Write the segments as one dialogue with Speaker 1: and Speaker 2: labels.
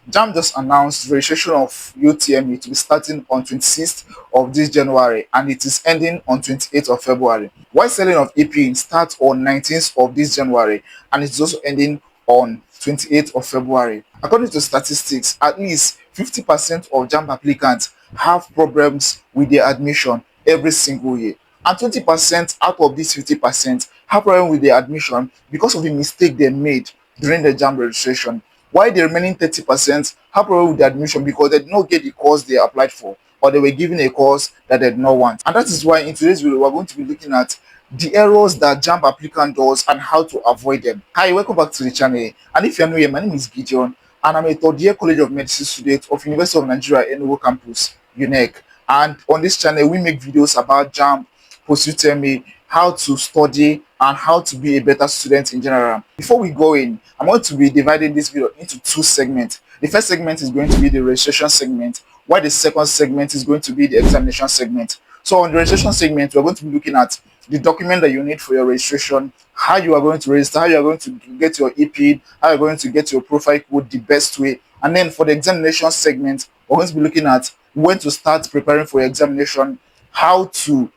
Speaker 1: JAMB just announced registration of UTME to be starting on 26th of this January and it is ending on 28th of February. While selling of EP starts on 19th of this January and it's also ending on 28th of February. According to statistics, at least 50% of JAMB applicants have problems with their admission every single year. And 20% out of these 50% have problem with their admission because of the mistake they made during the JAMB registration. While the remaining 30% have problem with the admission because they did not get the course they applied for or they were given a course that they did not want. And that is why in today's video we're going to be looking at the errors that JAMB applicant does and how to avoid them. Hi, welcome back to the channel. And if you're new here, my name is Gideon and I'm a third year College of Medicine student of University of Nigeria Enugu campus, UNEC. And on this channel we make videos about JAMB, post-UTME, how to study and how to be a better student in general. Before we go in, I'm going to be dividing this video into two segments. The first segment is going to be the registration segment, while the second segment is going to be the examination segment. So on the registration segment, we're going to be looking at the document that you need for your registration, how you are going to register, how you are going to get your EP, how you're going to get your profile code the best way. And then for the examination segment, we're going to be looking at when to start preparing for your examination, how to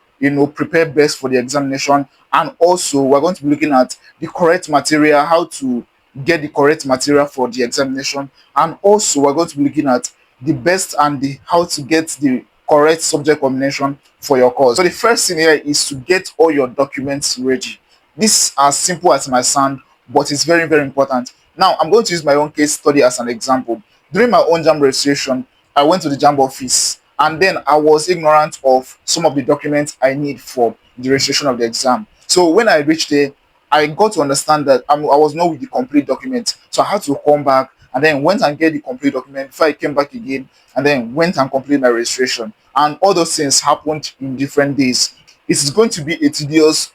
Speaker 1: prepare best for the examination, and also we're going to be looking at the correct material, how to get the correct material for the examination, and also we're going to be looking at the best and the how to get the correct subject combination for your course. So the first thing here is to get all your documents ready. This is as simple as it might sound, but it's very, very important. Now I'm going to use my own case study as an example. During my own JAMB registration, I went to the JAMB office and then I was ignorant of some of the documents I need for the registration of the exam. So when I reached there, I got to understand that I was not with the complete document. So I had to come back and then went and get the complete document before I came back again and then went and completed my registration. And all those things happened in different days. It's going to be a tedious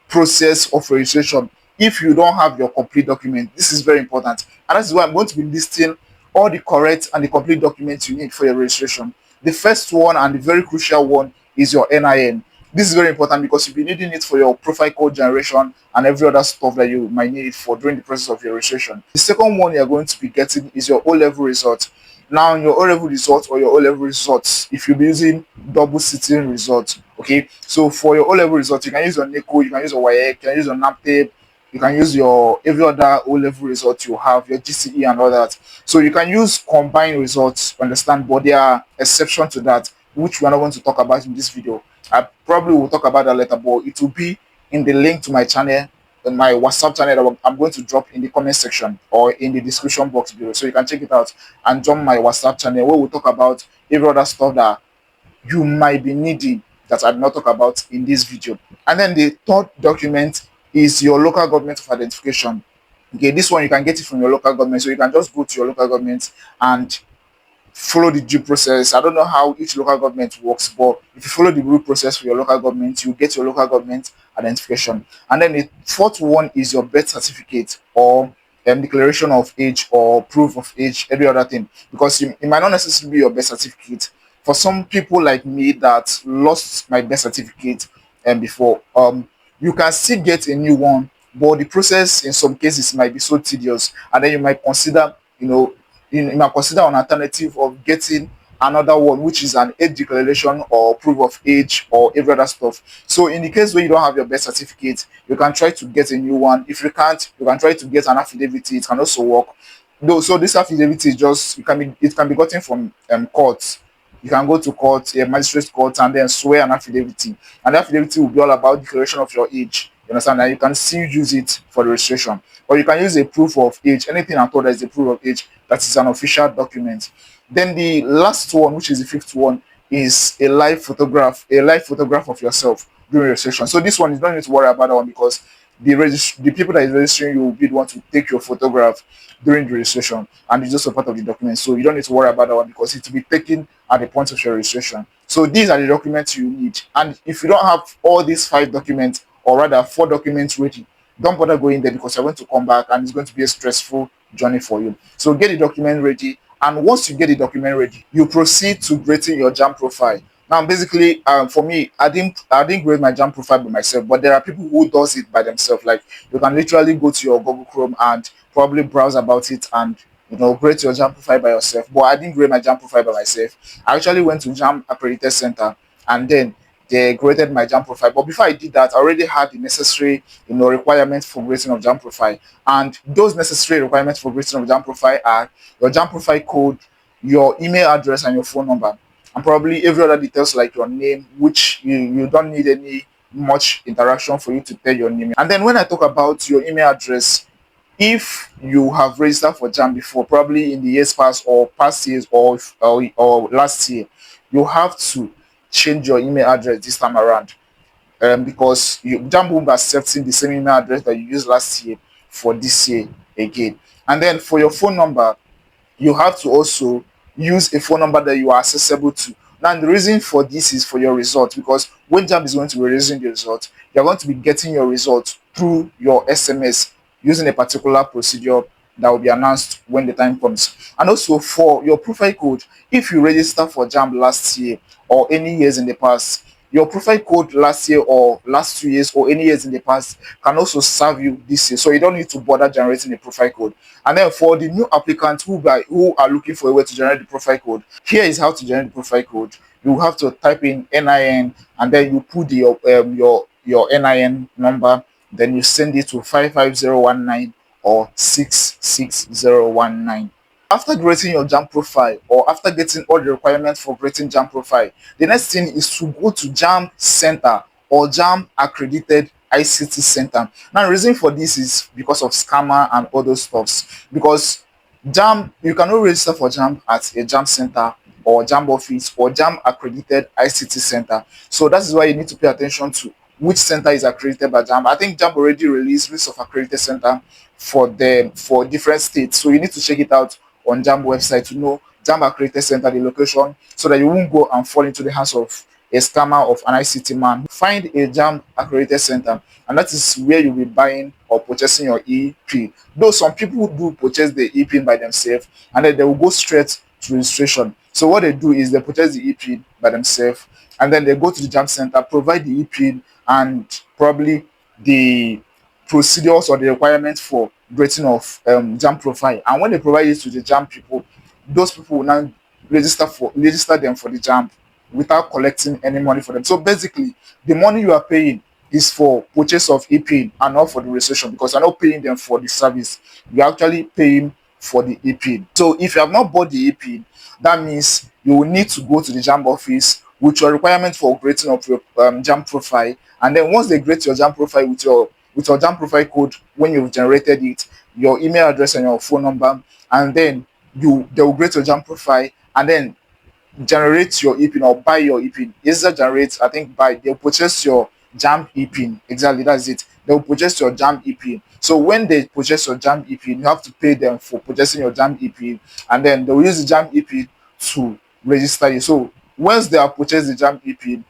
Speaker 1: process of registration if you don't have your complete document. This is very important. And that's why I'm going to be listing all the correct and the complete documents you need for your registration. The first one and the very crucial one is your NIN. This is very important because you'll be needing it for your profile code generation and every other stuff that you might need it for during the process of your registration. The second one you're going to be getting is your O-level result. Now, your O-level results or your O-level results, if you'll be using double sitting results, okay? So for your O-level results, you can use your NECO, you can use your WAEC, you can use your NAPTEP, you can use your every other O-level result you have, your GCE and all that. So you can use combined results, understand, but there are exceptions to that, which we're not going to talk about in this video. I probably will talk about that later, but it will be in the link to my channel, in my WhatsApp channel that I'm going to drop in the comment section or in the description box below. So you can check it out and join my WhatsApp channel where we'll talk about every other stuff that you might be needing that I did not talk about in this video. And then the third document is your local government of identification. Okay, this one you can get it from your local government. So you can just go to your local government and follow the due process. I don't know how each local government works, but if you follow the due process for your local government, you get your local government identification. And then the fourth one is your birth certificate or declaration of age or proof of age, every other thing, because it might not necessarily be your birth certificate. For some people like me that lost my birth certificate before, you can still get a new one, but the process in some cases might be so tedious, and then you might consider, you might consider an alternative of getting another one, which is an age declaration or proof of age or every other stuff. So in the case where you don't have your birth certificate, you can try to get a new one. If you can't, you can try to get an affidavit. It can also work. Though, so this affidavit is just it can be gotten from courts. You can go to court, a magistrate court, and then swear an affidavit. And the affidavit will be all about declaration of your age. You understand? And you can still use it for the registration. Or you can use a proof of age, anything at all that is a proof of age, that is an official document. Then the last one, which is the fifth one, is a live photograph of yourself during registration. So this one, you don't need to worry about that one because the people that is registering you will be the one to take your photograph during the registration, and it's just a part of the document. So you don't need to worry about that one because it will be taken at the point of your registration. So these are the documents you need. And if you don't have all these 5 documents, or rather 4 documents ready, don't bother going there because you're going to come back and it's going to be a stressful journey for you. So get the document ready, and once you get the document ready, you proceed to creating your JAMB profile. Now, basically, for me, I didn't create my JAMB profile by myself, but there are people who does it by themselves. Like you can literally go to your Google Chrome and probably browse about it and create your JAMB profile by yourself. But I didn't create my JAMB profile by myself. I actually went to JAMB Accredited Center, and then they created my JAMB profile. But before I did that, I already had the necessary, requirements for creating of JAMB profile. And those necessary requirements for creating of JAMB profile are your JAMB profile code, your email address, and your phone number, and probably every other details like your name, which you don't need any much interaction for you to tell your name. And then when I talk about your email address, if you have registered for JAMB before, probably in the years past or past years, or last year, you have to change your email address this time around, because JAMB won't be accepting the same email address that you used last year for this year again. And then for your phone number, you have to also use a phone number that you are accessible to. Now, the reason for this is for your results, because when JAMB is going to be releasing the results, you're going to be getting your results through your SMS using a particular procedure that will be announced when the time comes. And also for your profile code, if you register for JAMB last year or any years in the past, your profile code last year or last 2 years or any years in the past can also serve you this year. So you don't need to bother generating a profile code. And then for the new applicants who are looking for a way to generate the profile code, here is how to generate the profile code. You have to type in NIN, and then you put your NIN number, then you send it to 55019 or 66019. After creating your JAMB profile, or after getting all the requirements for creating JAMB profile, the next thing is to go to JAMB Center or JAMB Accredited ICT Center. Now, the reason for this is because of scammer and other stuffs. Because JAMB, you cannot register for JAMB at a JAMB Center or JAMB office or JAMB Accredited ICT Center. So that is why you need to pay attention to which center is accredited by JAMB. I think JAMB already released list of accredited center for different states, so you need to check it out on JAMB website to know JAMB Accredited Center, the location, so that you won't go and fall into the hands of a scammer of an ICT man. Find a JAMB Accredited Center, and that is where you'll be buying or purchasing your e-pin. Though some people do purchase the e-pin by themselves, and then they will go straight to registration. So what they do is they purchase the e-pin by themselves, and then they go to the JAMB Center, provide the e-pin and probably the procedures or the requirements for creating of JAMB profile. And when they provide it to the JAMB people, those people will now register them for the JAMB without collecting any money for them. So basically, the money you are paying is for purchase of e-pin and not for the registration, because you're not paying them for the service. You're actually paying for the e-pin. So if you have not bought the e-pin, that means you will need to go to the JAMB office with your requirement for creating of your JAMB profile. And then once they create your JAMB profile with your JAMB profile code, when you've generated it, your email address and your phone number, and then they will create your JAMB profile, and then generate your e-pin or buy your e-pin. Is that generate? I think buy. They'll purchase your JAMB e-pin. Exactly, that's it. They'll purchase your JAMB e-pin. So when they purchase your JAMB e-pin, you have to pay them for purchasing your JAMB e-pin, and then they'll use the JAMB e-pin to register you. So once they have purchased the JAMB e-pin,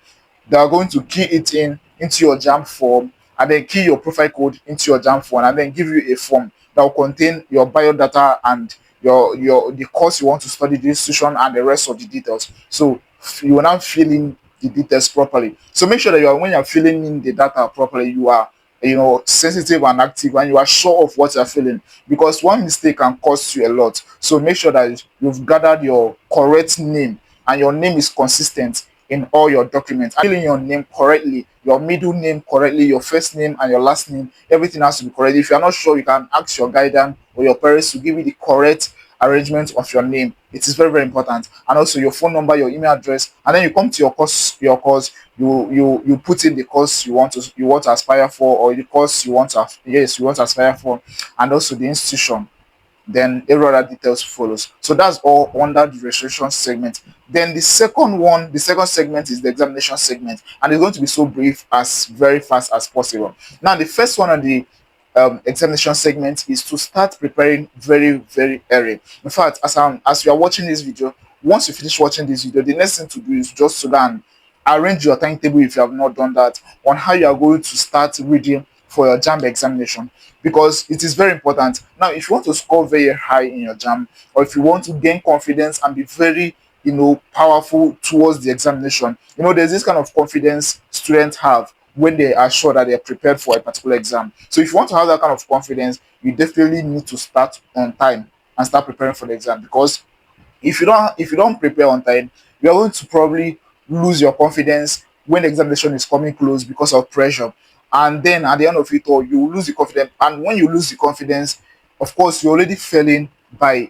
Speaker 1: they are going to key it into your JAMB form, and then key your profile code into your JAMB form, and then give you a form that will contain your biodata and the course you want to study, the institution, and the rest of the details. So you will now fill in the details properly. So make sure that when you're filling in the data properly, you are sensitive and active, and you are sure of what you're filling, because one mistake can cost you a lot. So make sure that you've gathered your correct name and your name is consistent in all your documents. Filling your name correctly, your middle name correctly, your first name and your last name, everything has to be correct. If you're not sure, you can ask your guardian or your parents to give you the correct arrangement of your name. It is very, very important. And also your phone number, your email address, and then you come to your course, you put in the course you want to aspire for, or the course you want to aspire for, and also the institution. Then every other details follows. So that's all under the registration segment. Then the second segment is the examination segment, and it's going to be so brief as very fast as possible. Now, the first one on the examination segment is to start preparing very, very early. In fact, as you are watching this video, once you finish watching this video, the next thing to do is just to learn, arrange your timetable if you have not done that, on how you are going to start reading for your JAMB examination, because it is very important. Now, if you want to score very high in your JAMB, or if you want to gain confidence and be very powerful towards the examination, there's this kind of confidence students have when they are sure that they are prepared for a particular exam. So if you want to have that kind of confidence, you definitely need to start on time. and start preparing for the exam. Because if you don't prepare on time, you are going to probably lose your confidence when the examination is coming close because of pressure. And then at the end of it all, you will lose the confidence. And when you lose the confidence, of course, you're already failing by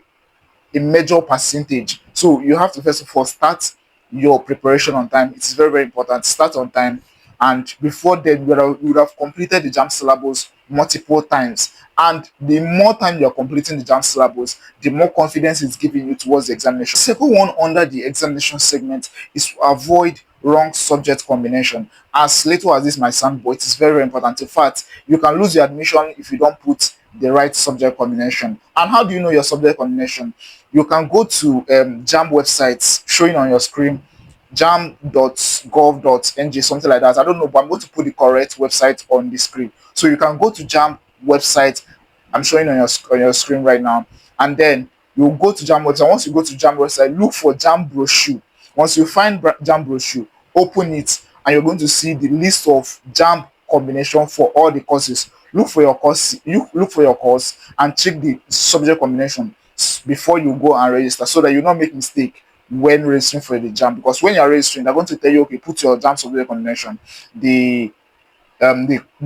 Speaker 1: a major percentage. So you have to first of all start your preparation on time. It is very, very important. Start on time. And before then, you would have completed the JAM syllabus multiple times. And the more time you're completing the JAM syllabus, the more confidence it's giving you towards the examination. Second one under the examination segment is to avoid wrong subject combination. As little as this might sound, but it is very, very important. In fact, you can lose your admission if you don't put the right subject combination. And how do you know your subject combination? You can go to JAMB websites showing on your screen, jamb.gov.ng, something like that. I don't know, but I'm going to put the correct website on the screen. So you can go to JAMB website. I'm showing on your screen right now, and then you go to JAMB website. Once you go to JAMB website, look for JAMB brochure. Once you find JAMB brochure, open it, and you're going to see the list of JAMB combination for all the courses. Look for your course. You look for your course and check the subject combination before you go and register, so that you not make mistake when registering for the JAMB. Because when you're registering, they're going to tell you, okay, put your JAMB subject combination, the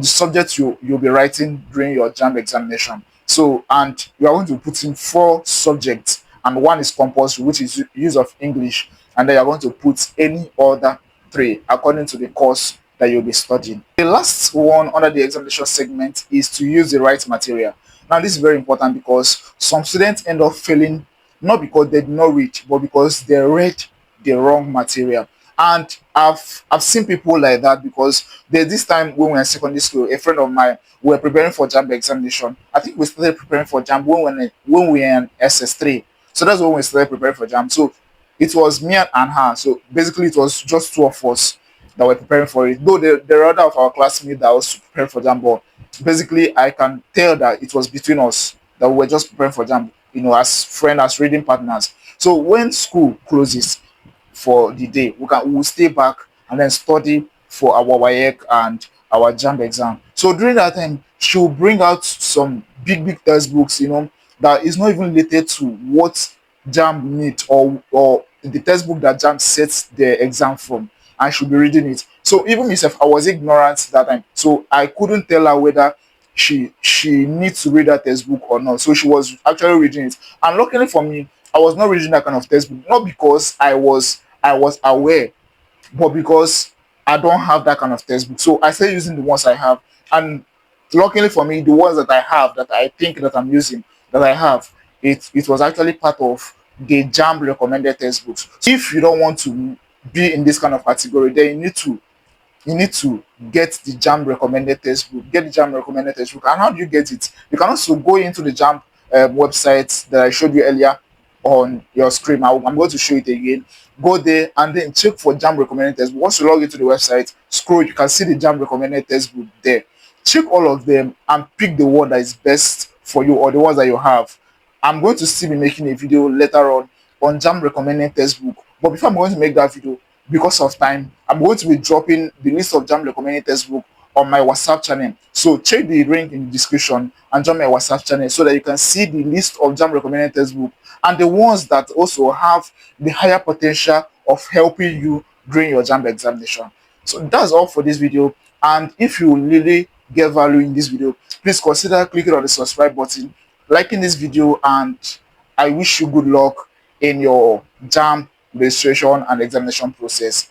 Speaker 1: subject you'll be writing during your JAMB examination. So, and you are going to put in 4 subjects, and one is compulsory, which is use of English, and then you're going to put any other 3 according to the course that you'll be studying. The last one under the examination segment is to use the right material. Now, this is very important because some students end up failing not because they did not read, but because they read the wrong material. And I've seen people like that, because there's this time when we were in secondary school, a friend of mine, we were preparing for JAMB examination. I think we started preparing for JAMB when we were in SS3. So that's when we started preparing for JAMB. So it was me and her. So basically, it was just 2 of us that were preparing for it. Though there are other of our classmates that also prepared for JAMB, but basically, I can tell that it was between us that we were just preparing for JAMB, as friends, as reading partners. So when school closes for the day, we will stay back and then study for our WAEC and our JAMB exam. So during that time, she will bring out some big textbooks, that is not even related to what JAMB need, or the textbook that JAMB sets the exam from, and she'll be reading it. So even myself, I was ignorant that time, so I couldn't tell her whether she needs to read that textbook or not. So she was actually reading it, and luckily for me, I was not reading that kind of textbook, not because I was aware, but because I don't have that kind of textbook. So I started using the ones I have, and luckily for me, the ones that I have, that I think that I'm using, that I have, it was actually part of the JAMB recommended textbooks. So if you don't want to be in this kind of category, then you need to get the JAMB recommended textbook. Get the JAMB recommended textbook. And how do you get it? You can also go into the JAMB website that I showed you earlier on your screen. I'm going to show it again. Go there and then check for JAMB recommended textbook. Once you log into the website, scroll, you can see the JAMB recommended textbook there. Check all of them and pick the one that is best for you, or the ones that you have. I'm going to still be making a video later on JAMB recommended textbook. But before I'm going to make that video, because of time, I'm going to be dropping the list of JAMB recommended textbook on my WhatsApp channel. So check the link in the description and join my WhatsApp channel, so that you can see the list of JAMB recommended textbook and the ones that also have the higher potential of helping you during your JAMB examination. So that's all for this video. And if you really get value in this video, please consider clicking on the subscribe button, liking this video, and I wish you good luck in your JAMB registration and examination process.